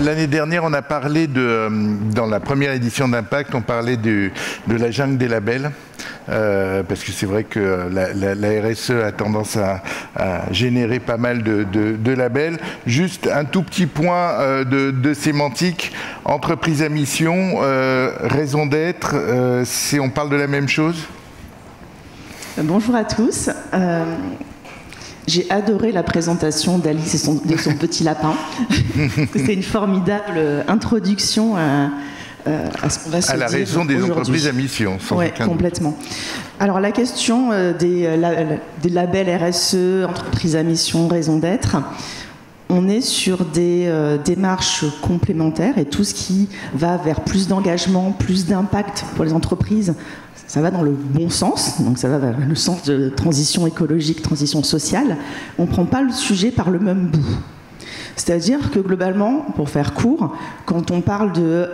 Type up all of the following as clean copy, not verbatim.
L'année dernière, on a parlé dans la première édition d'Impact, on parlait de la jungle des labels. Parce que c'est vrai que la RSE a tendance à générer pas mal de labels. Juste un tout petit point de sémantique. Entreprise à mission, raison d'être, on parle de la même chose ? Bonjour à tous. J'ai adoré la présentation d'Alice et son petit lapin. C'était une formidable introduction à ce qu'on va se dire. À la raison des entreprises à mission, sans aucun doute. Complètement. Alors la question des labels RSE, entreprises à mission, raison d'être, on est sur des démarches complémentaires et tout ce qui va vers plus d'engagement, plus d'impact pour les entreprises, ça va dans le bon sens, donc ça va vers le sens de transition écologique, transition sociale. On ne prend pas le sujet par le même bout. C'est-à-dire que globalement, pour faire court, quand on parle de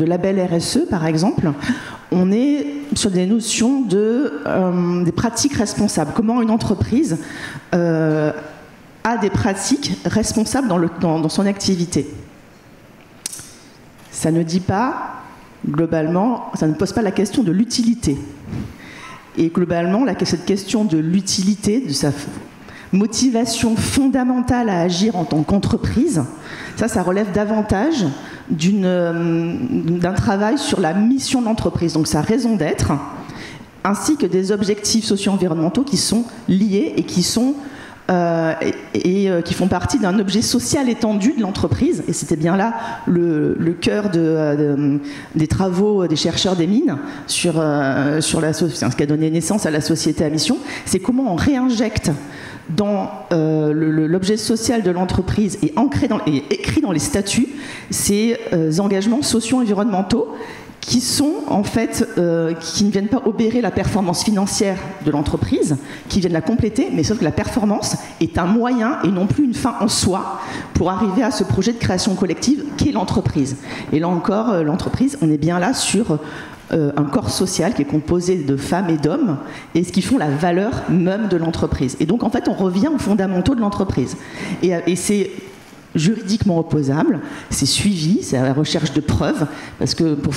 label RSE, par exemple, on est sur des notions des pratiques responsables. Comment une entreprise a des pratiques responsables dans son activité. Ça ne dit pas, globalement, ça ne pose pas la question de l'utilité. Et globalement, cette question de l'utilité, de sa motivation fondamentale à agir en tant qu'entreprise, ça relève davantage d'un travail sur la mission de l'entreprise, donc sa raison d'être, ainsi que des objectifs socio-environnementaux qui sont liés et qui sont qui font partie d'un objet social étendu de l'entreprise. Et c'était bien là le cœur des travaux des chercheurs des mines sur ce qui a donné naissance à la société à mission. C'est comment on réinjecte dans l'objet social de l'entreprise et écrit dans les statuts ces engagements socio-environnementaux qui sont en fait, qui ne viennent pas obérer la performance financière de l'entreprise, qui viennent la compléter, mais sauf que la performance est un moyen et non plus une fin en soi pour arriver à ce projet de création collective qu'est l'entreprise. Et là encore, l'entreprise, on est bien là sur un corps social qui est composé de femmes et d'hommes, et ce qui font la valeur même de l'entreprise. Et donc en fait, on revient aux fondamentaux de l'entreprise. Et c'est juridiquement opposable, c'est suivi, c'est à la recherche de preuves, parce que pour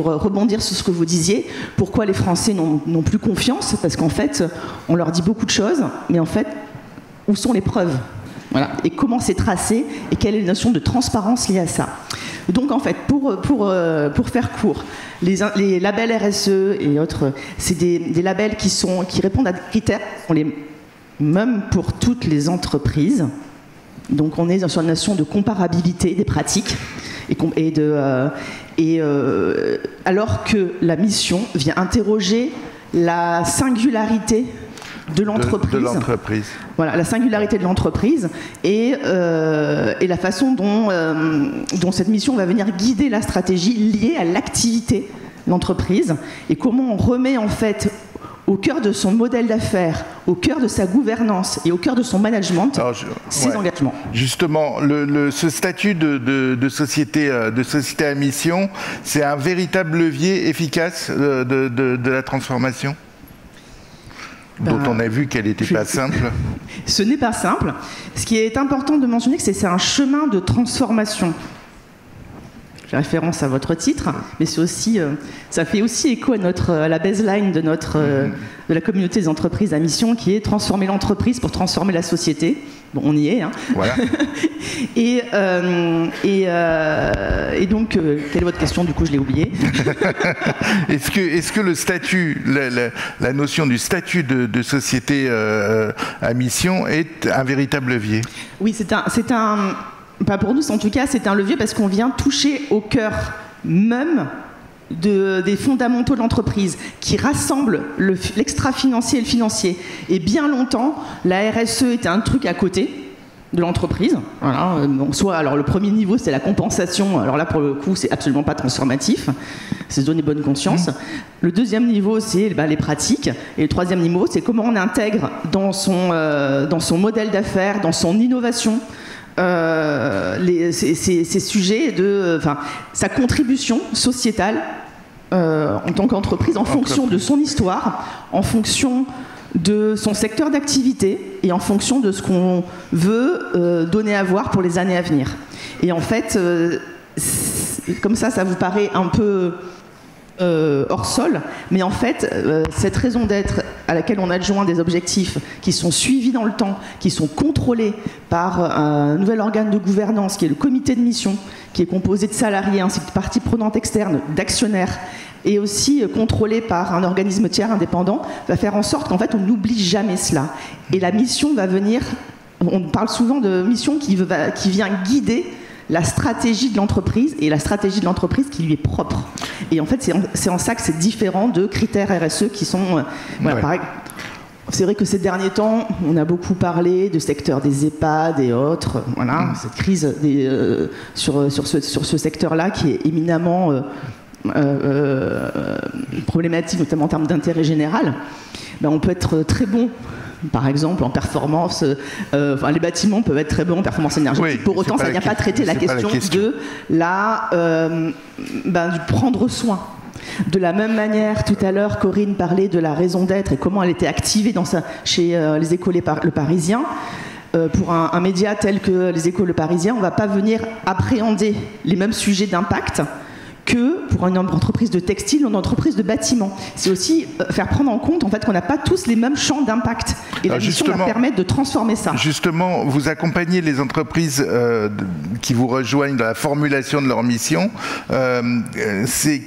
rebondir sur ce que vous disiez, pourquoi les Français n'ont plus confiance, parce qu'en fait, on leur dit beaucoup de choses, mais en fait, où sont les preuves ? Voilà. Et comment c'est tracé, et quelle est la notion de transparence liée à ça ? Donc en fait, pour faire court, les labels RSE et autres, c'est des labels qui répondent à des critères, sont les mêmes pour toutes les entreprises. Donc on est sur une notion de comparabilité des pratiques, alors que la mission vient interroger la singularité de l'entreprise. Voilà, la singularité de l'entreprise et la façon dont cette mission va venir guider la stratégie liée à l'activité de l'entreprise et comment on remet en fait au cœur de son modèle d'affaires, au cœur de sa gouvernance et au cœur de son management, ses engagements. Justement, ce statut de société à mission, c'est un véritable levier efficace de la transformation dont on a vu qu'elle n'était pas simple. Ce n'est pas simple. Ce qui est important de mentionner, c'est un chemin de transformation. Je fais référence à votre titre, mais c'est aussi, ça fait aussi écho à la baseline de la communauté des entreprises à mission, qui est transformer l'entreprise pour transformer la société. Bon, on y est. Hein. Voilà. Et donc, quelle est votre question ? Du coup, je l'ai oublié. Est-ce que le statut, la notion du statut de société à mission est un véritable levier ? Oui, pas pour nous, en tout cas, c'est un levier parce qu'on vient toucher au cœur même des fondamentaux de l'entreprise qui rassemblent l'extra-financier et le financier. Et bien longtemps, la RSE était un truc à côté de l'entreprise. Voilà. Alors le premier niveau, c'est la compensation. Alors là, pour le coup, c'est absolument pas transformatif. C'est se donner bonne conscience. Le deuxième niveau, c'est les pratiques. Et le troisième niveau, c'est comment on intègre dans son modèle d'affaires, dans son innovation, ces sujets sa contribution sociétale en tant qu'entreprise en fonction de son histoire, en fonction de son secteur d'activité et en fonction de ce qu'on veut donner à voir pour les années à venir. Et en fait, comme ça vous paraît un peu hors sol, mais en fait, cette raison d'être à laquelle on adjoint des objectifs qui sont suivis dans le temps, qui sont contrôlés par un nouvel organe de gouvernance qui est le comité de mission, qui est composé de salariés ainsi que de parties prenantes externes, d'actionnaires, et aussi contrôlé par un organisme tiers indépendant, va faire en sorte qu'en fait on n'oublie jamais cela. Et la mission va venir, on parle souvent de mission qui vient guider la stratégie de l'entreprise, et la stratégie de l'entreprise qui lui est propre. Et en fait, c'est en ça que c'est différent de critères RSE qui sont... voilà, pareil. C'est vrai que ces derniers temps, on a beaucoup parlé du secteur des EHPAD et autres. Voilà, cette crise sur ce secteur-là qui est éminemment problématique, notamment en termes d'intérêt général. Ben, on peut être très bon. Par exemple, en performance, les bâtiments peuvent être très bons en performance énergétique. Oui, pour autant, ça ne vient pas traiter la question de du prendre soin. De la même manière, tout à l'heure, Corinne parlait de la raison d'être et comment elle était activée chez les Échos Le Parisien. Pour un média tel que les Échos Le Parisien, on ne va pas venir appréhender les mêmes sujets d'impact que pour une entreprise de textile ou une entreprise de bâtiment. C'est aussi faire prendre en compte en fait, qu'on n'a pas tous les mêmes champs d'impact. Et la mission va permettre de transformer ça. Justement, vous accompagnez les entreprises qui vous rejoignent dans la formulation de leur mission. Est-ce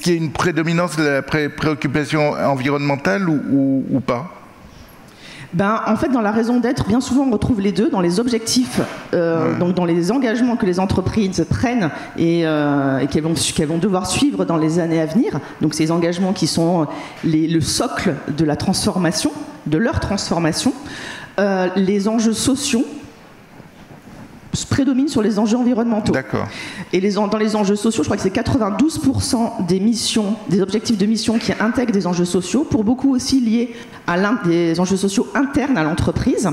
qu'il y a une prédominance de la préoccupation environnementale ou pas ? En fait, dans la raison d'être, bien souvent, on retrouve les deux dans les objectifs, donc dans les engagements que les entreprises prennent et qu'elles vont devoir suivre dans les années à venir. Donc, ces engagements qui sont le socle de la transformation, de leur transformation. Les enjeux sociaux se prédominent sur les enjeux environnementaux. D'accord. Et dans les enjeux sociaux, je crois que c'est 92% des objectifs de mission qui intègrent des enjeux sociaux, pour beaucoup aussi liés à des enjeux sociaux internes à l'entreprise.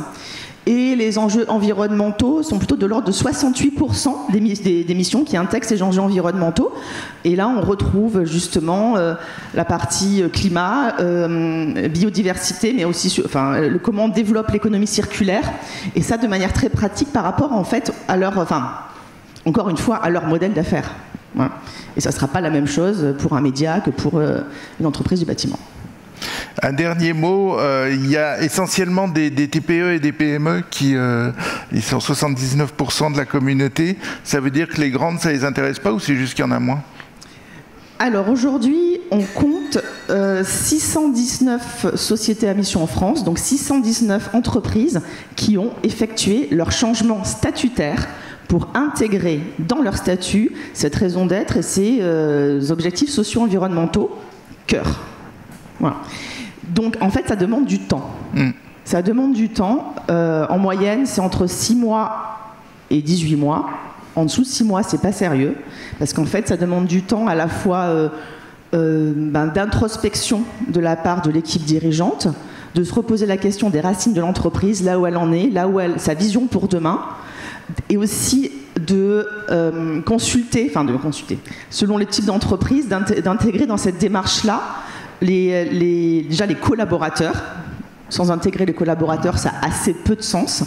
Et les enjeux environnementaux sont plutôt de l'ordre de 68% des missions qui intègrent ces enjeux environnementaux. Et là, on retrouve justement la partie climat, biodiversité, mais aussi comment on développe l'économie circulaire. Et ça, de manière très pratique par rapport, en fait, à encore une fois, à leur modèle d'affaires. Voilà. Et ça ne sera pas la même chose pour un média que pour une entreprise du bâtiment. Un dernier mot, il y a essentiellement des TPE et des PME qui ils sont 79% de la communauté. Ça veut dire que les grandes, ça ne les intéresse pas ou c'est juste qu'il y en a moins ? Alors aujourd'hui, on compte 619 sociétés à mission en France, donc 619 entreprises qui ont effectué leur changement statutaire pour intégrer dans leur statut cette raison d'être et ces objectifs socio-environnementaux cœur. Voilà. Donc, en fait, ça demande du temps. Ça demande du temps. En moyenne, c'est entre 6 mois et 18 mois. En dessous de 6 mois, c'est pas sérieux. Parce qu'en fait, ça demande du temps à la fois d'introspection de la part de l'équipe dirigeante, de se reposer la question des racines de l'entreprise, là où elle en est, sa vision pour demain, et aussi de consulter, selon les types d'entreprises, d'intégrer dans cette démarche-là déjà les collaborateurs. Sans intégrer les collaborateurs, ça a assez peu de sens.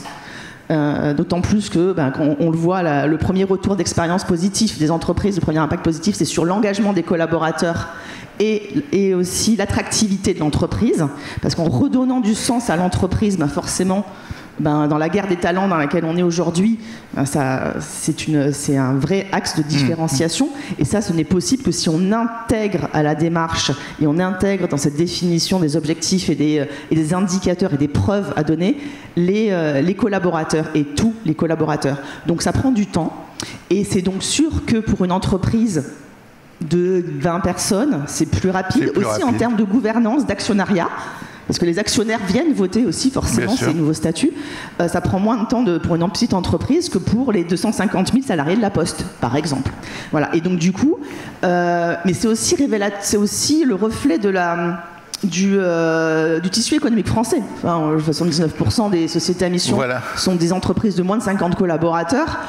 D'autant plus que, quand on le voit, le premier retour d'expérience positif des entreprises, le premier impact positif, c'est sur l'engagement des collaborateurs et aussi l'attractivité de l'entreprise. Parce qu'en redonnant du sens à l'entreprise, forcément, dans la guerre des talents dans laquelle on est aujourd'hui, c'est un vrai axe de différenciation. Et ça, ce n'est possible que si on intègre à la démarche et on intègre dans cette définition des objectifs et des indicateurs et des preuves à donner les collaborateurs et tous les collaborateurs. Donc ça prend du temps. Et c'est donc sûr que pour une entreprise de 20 personnes, c'est plus rapide. En termes de gouvernance, d'actionnariat. Parce que les actionnaires viennent voter aussi forcément ces nouveaux statuts. Ça prend moins de temps pour une petite entreprise que pour les 250 000 salariés de la Poste, par exemple. Voilà. Et donc du coup, mais c'est aussi le reflet du tissu économique français. 79% des sociétés à mission sont des entreprises de moins de 50 collaborateurs.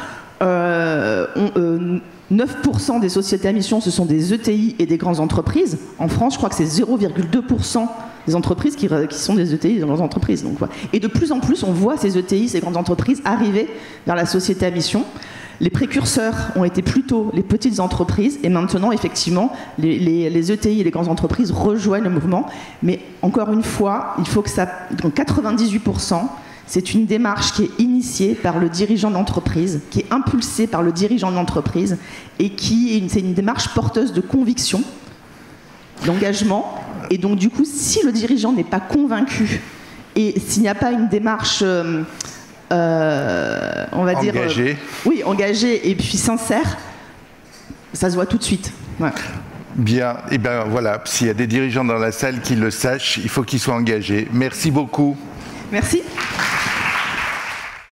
9% des sociétés à mission, ce sont des ETI et des grandes entreprises. En France, je crois que c'est 0,2% des entreprises qui sont des ETI, des grandes entreprises. Donc, voilà. Et de plus en plus, on voit ces ETI, ces grandes entreprises arriver vers la société à mission. Les précurseurs ont été plutôt les petites entreprises et maintenant, effectivement, les ETI et les grandes entreprises rejoignent le mouvement. Mais encore une fois, il faut que ça... Donc 98%, c'est une démarche qui est initiée par le dirigeant d'entreprise, qui est impulsée par le dirigeant d'entreprise et c'est une démarche porteuse de conviction, d'engagement. Et donc, du coup, si le dirigeant n'est pas convaincu et s'il n'y a pas une démarche... on va dire oui, engagé et puis sincère, ça se voit tout de suite. Ouais. Bien, et bien voilà, s'il y a des dirigeants dans la salle qui le sachent, il faut qu'ils soient engagés. Merci beaucoup. Merci.